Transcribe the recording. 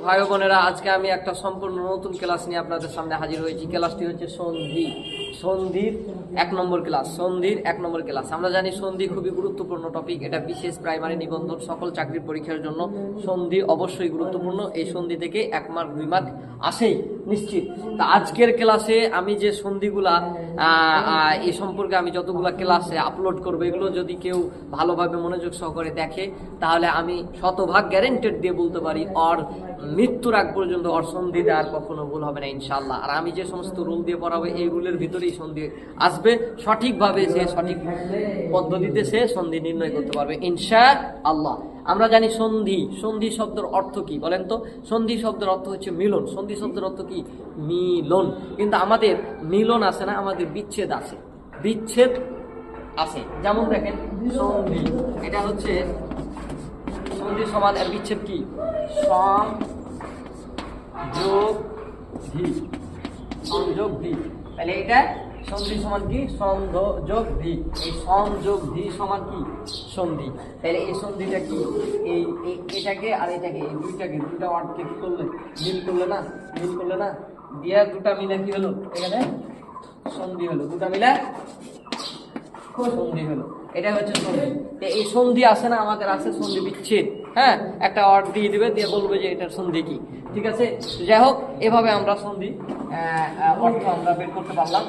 ভাই বোনেরা, আজকে আমি একটা সম্পূর্ণ নতুন ক্লাস নিয়ে আপনাদের সামনে হাজির হয়েছি। ক্লাসটি হচ্ছে সন্ধির 1 নম্বর ক্লাস। সন্ধির 1 নম্বর ক্লাস। আমরা জানি সন্ধি খুবই গুরুত্বপূর্ণ টপিক। এটা বিশেষ প্রাইমারি নিবন্ধন সকল চাকরির পরীক্ষার জন্য সন্ধি অবশ্যই গুরুত্বপূর্ণ। এই সন্ধি থেকে 1 মার্ক 2 মার্ক আসেই নিশ্চিত। তা আজকের ক্লাসে আমি যে সন্ধিগুলা এই সম্পর্কে আমি যতগুলা ক্লাসে আপলোড করবো, এগুলো যদি কেউ ভালোভাবে মনোযোগ সহকারে দেখে তাহলে আমি শতভাগ গ্যারেন্টেড দিয়ে বলতে পারি ওর মৃত্যুর আগ পর্যন্ত ওর সন্ধি দেওয়ার কখনো ভুল হবে না ইনশাল্লাহ। আর আমি যে সমস্ত রুল দিয়ে পড়াবো এই রুলের ভিতরেই সন্ধি আসবে। সঠিকভাবে সে সঠিক পদ্ধতিতে সে সন্ধি নির্ণয় করতে পারবে ইনশাআল্লাহ। আমরা জানি সন্ধি শব্দের অর্থ কি বলেন তো? সন্ধি শব্দের অর্থ হচ্ছে মিলন। সন্ধি শব্দের অর্থ কি? মিলন। কিন্তু আমাদের মিলন আছে না, আমাদের বিচ্ছেদ আছে। বিচ্ছেদ আছে। যেমন দেখেন সন্ধি, এটা হচ্ছে সন্ধি সমান এর বিচ্ছেদ কি? সংযোগধি। তাহলে এটা সন্ধি সমান কি? সংযোগধি। এই সংযোগধি সমান কি? সন্ধি। তাহলে এই সন্ধিটা কি? এটাকে আর এটাকে, এই দুইটা ওয়ার্ডকে কি করলে? মিল করলে না দিয়া দুটা মিলে কি হলো? এখানে সন্ধি হলো। দুটা মিলে সন্ধি হলো। এটা হচ্ছে সন্ধি। এই সন্ধি আছে না, আমাদের আছে সন্ধি বিচ্ছেদ। হ্যাঁ, একটা ওয়ার্ড দিয়ে দিবে, দিয়ে বলবে যে এটার সন্ধি কি। ঠিক আছে, যাই হোক, এভাবে আমরা সন্ধি অর্থ আমরা বের করতে পারলাম।